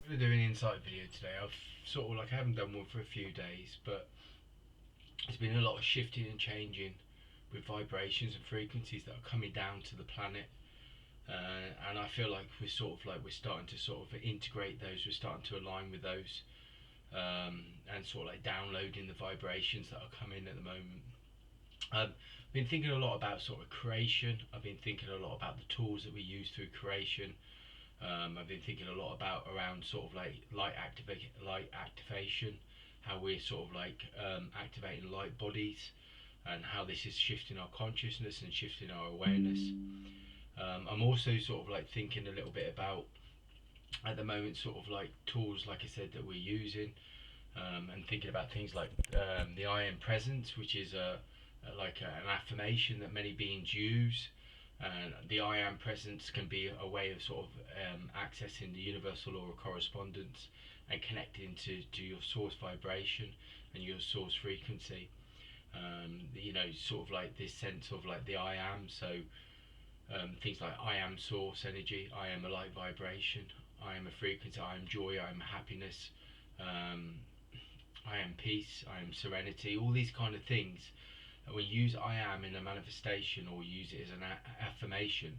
I'm going to do an insight video today. I've sort of like I haven't done one for a few days, but there's been a lot of shifting and changing with vibrations and frequencies that are coming down to the planet, and I feel like we're starting to sort of integrate those. We're starting to align with those, and sort of like downloading the vibrations that are coming at the moment. I've been thinking a lot about sort of creation. I've been thinking a lot about the tools that we use through creation. I've been thinking a lot about around sort of like light activation, how we're sort of like activating light bodies, and how this is shifting our consciousness and shifting our awareness. I'm also sort of like thinking a little bit about at the moment sort of like tools, like I said, that we're using, and thinking about things like the I am presence, which is an affirmation that many beings use. And the I am presence can be a way of sort of accessing the universal law of correspondence and connecting to your source vibration and your source frequency. Sort of like this sense of like the I am. So things like I am source energy, I am a light vibration, I am a frequency, I am joy, I am happiness, I am peace, I am serenity, all these kind of things. When you use I am in a manifestation or use it as an affirmation,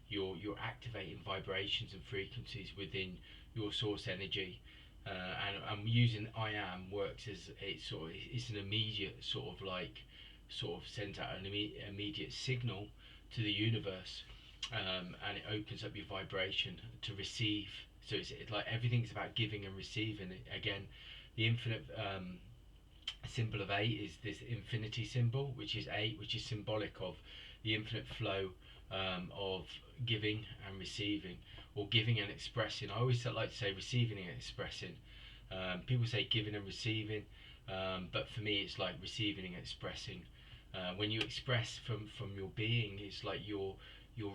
you're activating vibrations and frequencies within your source energy. And using I am works as it's an immediate sort of sends out an immediate signal to the universe, and it opens up your vibration to receive. So it's like everything's about giving and receiving. Again, the infinite symbol of 8 is this infinity symbol, which is 8, which is symbolic of the infinite flow of giving and receiving, or giving and expressing. I always like to say receiving and expressing. People say giving and receiving, but for me it's like receiving and expressing. When you express from your being, it's like you're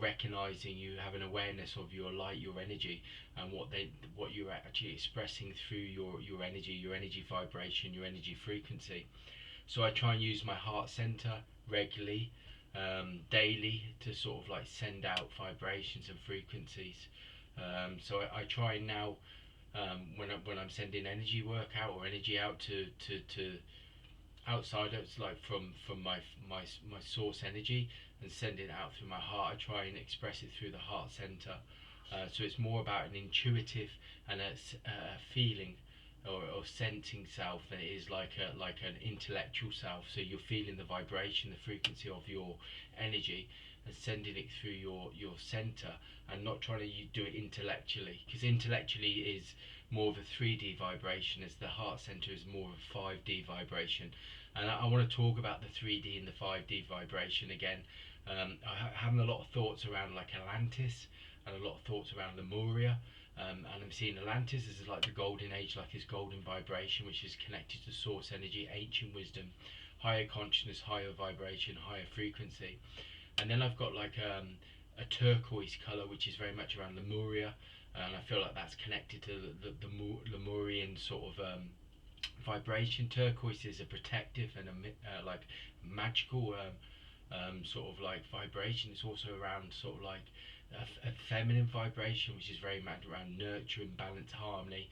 recognizing, you have an awareness of your light, your energy, and what you're actually expressing through your energy vibration, your energy frequency. So I try and use my heart center regularly, daily, to sort of like send out vibrations and frequencies. So I try now, when I'm sending energy work out or energy out to outsiders, like from my source energy, and send it out through my heart. I try and express it through the heart center. So it's more about an intuitive and a feeling, or sensing self, than it is like an intellectual self. So you're feeling the vibration, the frequency of your energy, and sending it through your center, and not trying to do it intellectually, because intellectually is more of a 3D vibration, as the heart center is more of a 5D vibration. And I want to talk about the 3D and the 5D vibration again. I'm having a lot of thoughts around like Atlantis, and a lot of thoughts around Lemuria, and I'm seeing Atlantis as like the golden age, like this golden vibration which is connected to source energy, ancient wisdom, higher consciousness, higher vibration, higher frequency. And then I've got like a turquoise color, which is very much around Lemuria, and I feel like that's connected to the Lemurian sort of vibration. Turquoise is a protective and a like magical sort of like vibration. It's also around sort of like a feminine vibration, which is very much around nurture and balance, harmony,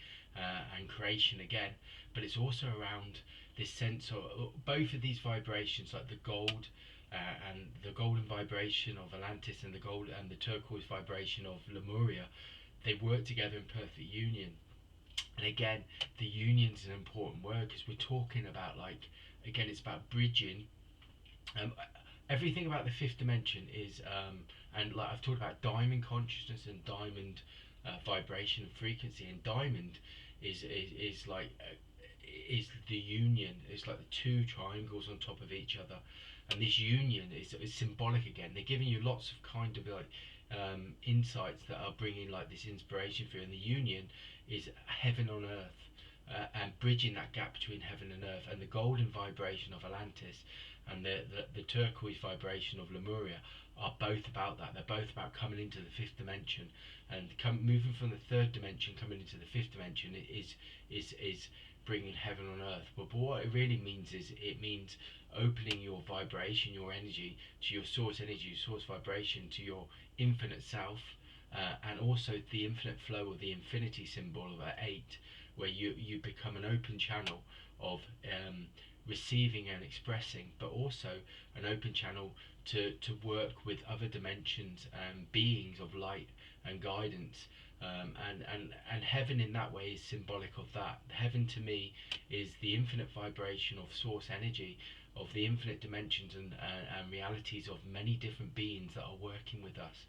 and creation again. But it's also around this sense of both of these vibrations, like the gold and the golden vibration of Atlantis, and the turquoise vibration of Lemuria. They work together in perfect union. And again, the union's an important word, because we're talking about, like, again, it's about bridging. Um, Everything about the fifth dimension is, and like I've talked about diamond consciousness and diamond vibration and frequency, and diamond is like is the union. It's like the two triangles on top of each other, and this union is symbolic again. They're giving you lots of kind of like insights that are bringing like this inspiration for you. And the union is heaven on earth, and bridging that gap between heaven and earth. And the golden vibration of Atlantis and the turquoise vibration of Lemuria are both about that. They're both about coming into the fifth dimension, and moving from the third dimension, coming into the fifth dimension is bringing heaven on earth. But what it really means is, it means opening your vibration, your energy, to your source energy, your source vibration, to your infinite self, and also the infinite flow, or the infinity symbol of 8, where you become an open channel of receiving and expressing, but also an open channel to work with other dimensions and beings of light and guidance. And heaven in that way is symbolic of that. Heaven to me is the infinite vibration of source energy, of the infinite dimensions and realities of many different beings that are working with us.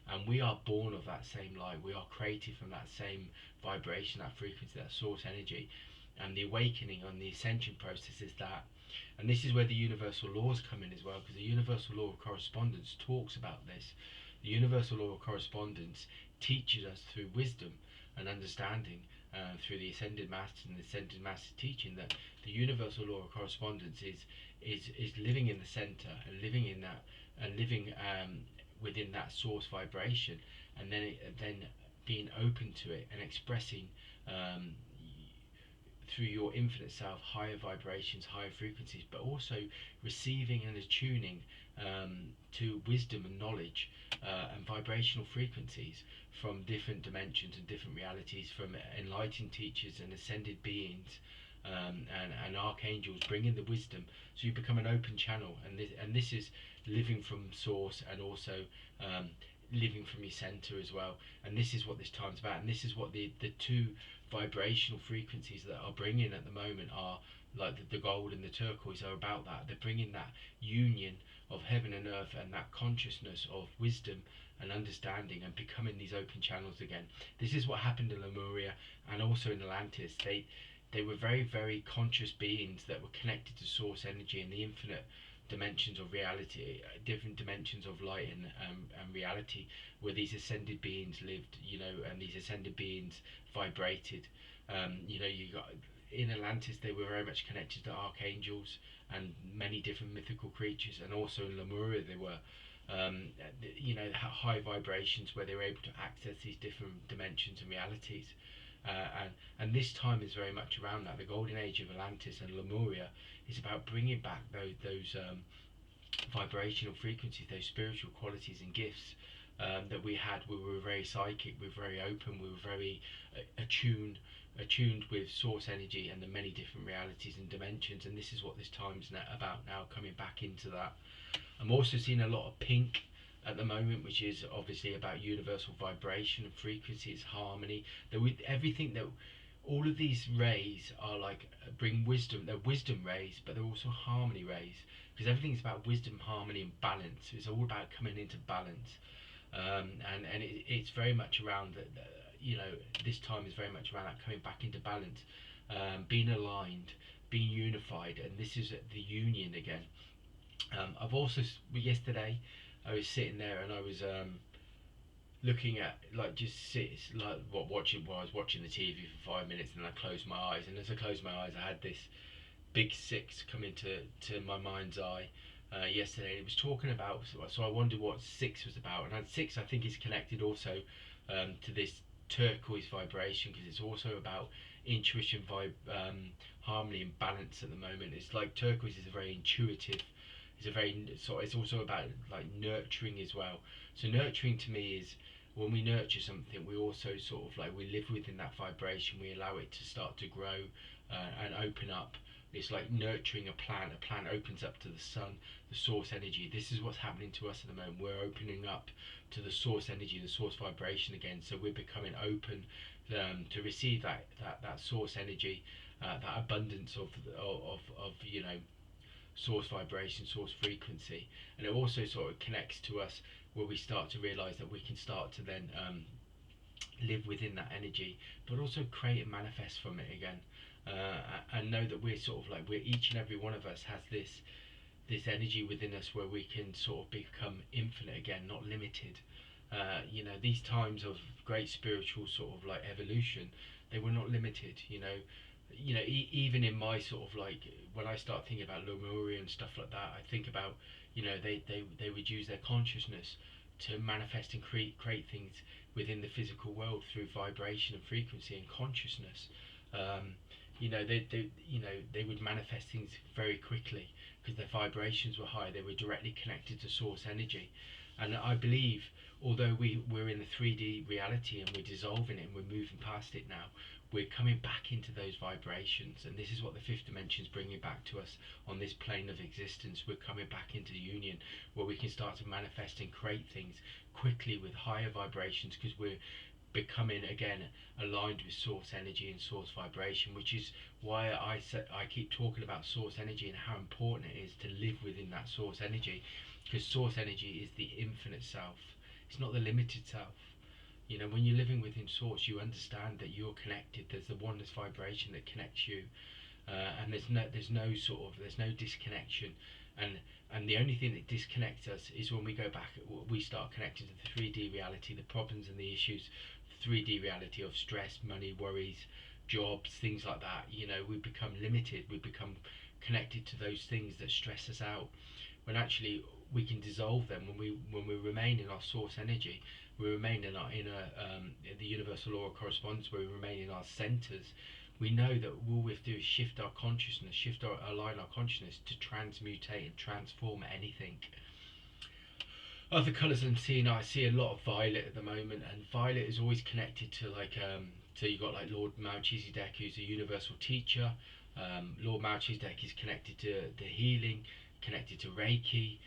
And we are born of that same light. We are created from that same vibration, that frequency, that source energy. And the awakening and the ascension process is that. And this is where the universal laws come in as well, because the universal law of correspondence talks about this. The universal law of correspondence teaches us through wisdom and understanding, through the ascended masters and the ascended masters teaching, that the universal law of correspondence is living in the center and living in that, and living within that source vibration, and then being open to it and expressing through your infinite self higher vibrations, higher frequencies, but also receiving and attuning to wisdom and knowledge and vibrational frequencies from different dimensions and different realities, from enlightened teachers and ascended beings, and archangels bringing the wisdom, so you become an open channel. And this is living from source, and also living from your center as well. And this is what this time's about, and this is what the two vibrational frequencies that are bringing at the moment are, like the gold and the turquoise, are about that. They're bringing that union of heaven and earth, and that consciousness of wisdom and understanding, and becoming these open channels again. This is what happened in Lemuria and also in Atlantis. They were very, very conscious beings that were connected to source energy and the infinite dimensions of reality, different dimensions of light and reality, where these ascended beings lived, and these ascended beings vibrated. You got in Atlantis, they were very much connected to archangels and many different mythical creatures, and also in Lemuria they were, high vibrations where they were able to access these different dimensions and realities. And this time is very much around that. The golden age of Atlantis and Lemuria is about bringing back those vibrational frequencies, those spiritual qualities and gifts that we had. We were very psychic, we were very open, we were very attuned with source energy and the many different realities and dimensions. And this is what this time's about now, coming back into that. I'm also seeing a lot of pink at the moment, which is obviously about universal vibration and frequency, it's harmony. Everything that, all of these rays are like, bring wisdom. They're wisdom rays, but they're also harmony rays, because everything's about wisdom, harmony and balance. It's all about coming into balance. And it's very much around this time is very much around that, coming back into balance, being aligned, being unified. And this is the union again. I've also, yesterday I was sitting there and I was looking at, like, I was watching the TV for 5 minutes, and then I closed my eyes, and as I closed my eyes I had this big 6 come into my mind's eye yesterday. It was talking about, so I wondered what 6 was about. And 6, I think, is connected also to this turquoise vibration, because it's also about intuition, harmony and balance at the moment. It's like turquoise is a very intuitive, it's also about like nurturing as well. So nurturing to me is when we nurture something, we also sort of like, we live within that vibration, we allow it to start to grow and open up. It's like nurturing a plant opens up to the sun, the source energy. This is what's happening to us at the moment. We're opening up to the source energy, the source vibration again. So we're becoming open to receive that source energy, that abundance of source vibration, source frequency. And it also sort of connects to us, where we start to realize that we can start to then live within that energy, but also create and manifest from it again. And know that we're sort of like, we're, each and every one of us has this energy within us, where we can sort of become infinite again, not limited. These times of great spiritual sort of like evolution, they were not limited. Even in my sort of like, when I start thinking about Lemuria and stuff like that, I think about, they would use their consciousness to manifest and create things within the physical world through vibration and frequency and consciousness. They would manifest things very quickly because their vibrations were high. They were directly connected to source energy. And I believe, although we're in the 3D reality and we're dissolving it and we're moving past it now, we're coming back into those vibrations, and this is what the fifth dimension is bringing back to us on this plane of existence. We're coming back into union, where we can start to manifest and create things quickly with higher vibrations, because we're becoming again aligned with source energy and source vibration, which is why I keep talking about source energy and how important it is to live within that source energy, because source energy is the infinite self. It's not the limited self. You know, when you're living within source, you understand that you're connected. There's the oneness vibration that connects you, and there's no disconnection, and the only thing that disconnects us is when we go back, we start connecting to the 3D reality, the problems and the issues, 3D reality of stress, money, worries, jobs, things like that. You know, we become limited. We become connected to those things that stress us out, when actually we can dissolve them when we remain in our source energy. We remain in the universal law of correspondence, where we remain in our centers. We know that all we have to do is shift our consciousness, align our consciousness to transmutate and transform anything. Other colours I'm seeing, I see a lot of violet at the moment, and violet is always connected to so you've got like Lord Melchizedek, who's a universal teacher. Lord Melchizedek is connected to healing, connected to Reiki.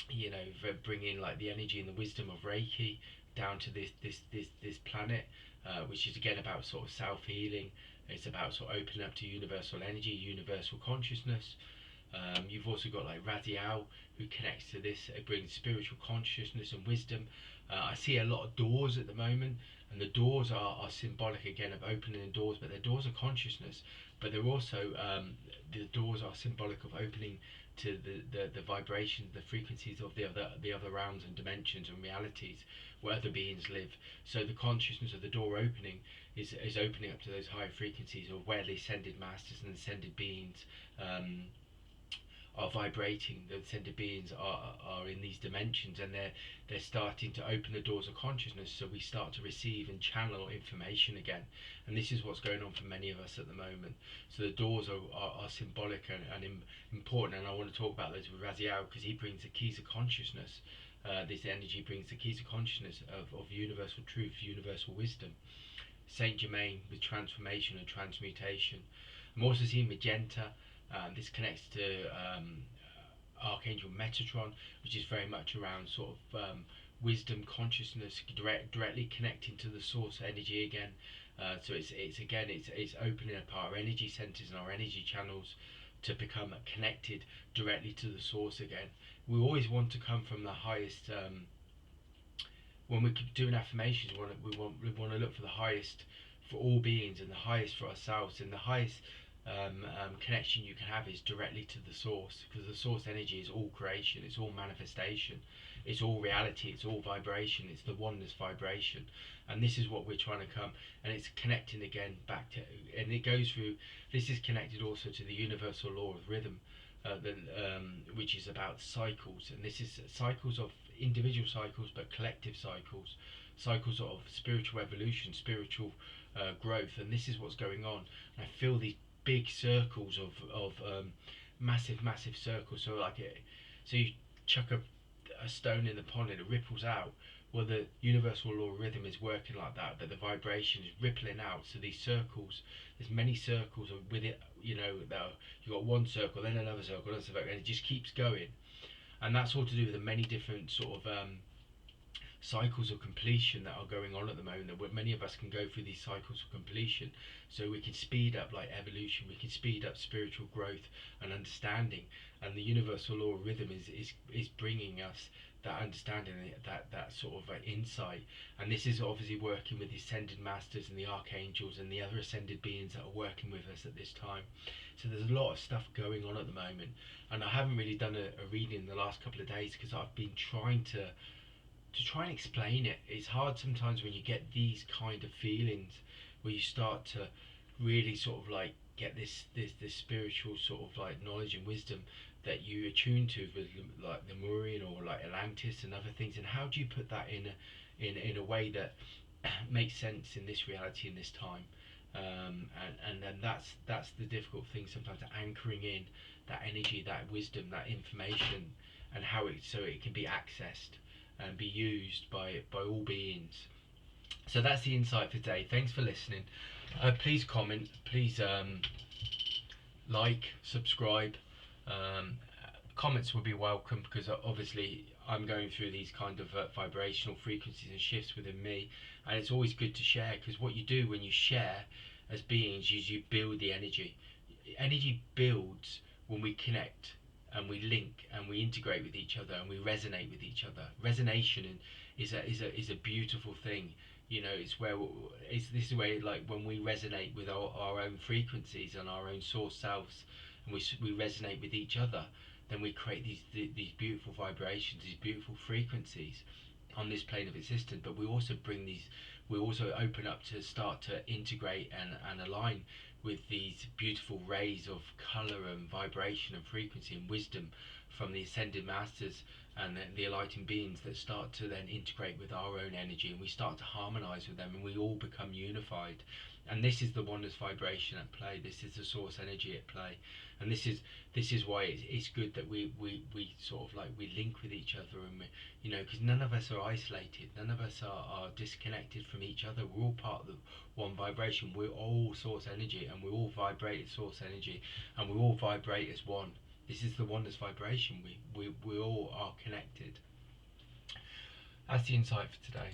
You know, for bringing like the energy and the wisdom of Reiki down to this planet, which is again about sort of self-healing. It's about sort of opening up to universal energy, universal consciousness. You've also got like Raziel, who connects to this. It brings spiritual consciousness and wisdom. I see a lot of doors at the moment, and the doors are symbolic again of opening the doors, but they're doors of consciousness. But they're also the doors are symbolic of opening to the vibrations, the frequencies of the other realms and dimensions and realities where other beings live. So the consciousness of the door opening is opening up to those higher frequencies, or where the ascended masters and ascended beings are vibrating. The ascended beings are in these dimensions, and they're starting to open the doors of consciousness, so we start to receive and channel information again. And this is what's going on for many of us at the moment. So the doors are symbolic and important, and I want to talk about those with Raziel, because he brings the keys of consciousness. This energy brings the keys of consciousness of universal truth, universal wisdom. Saint Germain with transformation and transmutation. I'm also seeing magenta. This connects to Archangel Metatron, which is very much around sort of wisdom, consciousness, directly connecting to the source energy again. So it's opening up our energy centers and our energy channels to become connected directly to the source again. We always want to come from the highest. When we're doing affirmations, we want to look for the highest for all beings, and the highest for ourselves, and the highest connection you can have is directly to the source, because the source energy is all creation, it's all manifestation, it's all reality, it's all vibration, it's the oneness vibration. And this is what we're trying to come, and it's connecting again back to, and it goes through, this is connected also to the universal law of rhythm, which is about cycles, and this is cycles of individual cycles, but collective cycles of spiritual evolution, spiritual growth. And this is what's going on. And I feel these big circles of massive circles. So so you chuck a stone in the pond and it ripples out. Well, the universal law of rhythm is working like that, but the vibration is rippling out. So these circles, there's many circles with it. You know, you've got one circle, then another circle, and it just keeps going. And that's all to do with the many different sort of cycles of completion that are going on at the moment, that many of us can go through these cycles of completion, so we can speed up like evolution, we can speed up spiritual growth and understanding. And the universal law of rhythm is bringing us that understanding, that sort of insight. And this is obviously working with the ascended masters and the archangels and the other ascended beings that are working with us at this time. So there's a lot of stuff going on at the moment, and I haven't really done a reading in the last couple of days, because I've been trying to try and explain it. It's hard sometimes when you get these kind of feelings, where you start to really sort of like get this spiritual sort of like knowledge and wisdom that you attune to with like the Lemurian or like Atlantis and other things, and how do you put that in a way that makes sense in this reality, in this time. And then that's the difficult thing sometimes, anchoring in that energy, that wisdom, that information, and how it can be accessed and be used by all beings. So that's the insight for today. Thanks for listening. Please comment, please like, subscribe. Um, Comments will be welcome, because obviously I'm going through these kind of vibrational frequencies and shifts within me, and it's always good to share, because what you do when you share as beings is you build the energy. Energy builds when we connect and we link and we integrate with each other and we resonate with each other. Resonation is a beautiful thing. You know, this is where, like, when we resonate with our own frequencies and our own source selves, and we resonate with each other, then we create these beautiful vibrations, these beautiful frequencies on this plane of existence. But we also open up to start to integrate and align with these beautiful rays of color and vibration and frequency and wisdom from the ascended masters and the enlightened beings, that start to then integrate with our own energy, and we start to harmonize with them, and we all become unified. And this is the oneness vibration at play. This is the source energy at play, and this is why it's good that we sort of like we link with each other, and because none of us are isolated, none of us are disconnected from each other. We're all part of the one vibration. We're all source energy, and we all vibrate as source energy, and we all vibrate as one. This is the oneness vibration. We all are connected. That's the insight for today.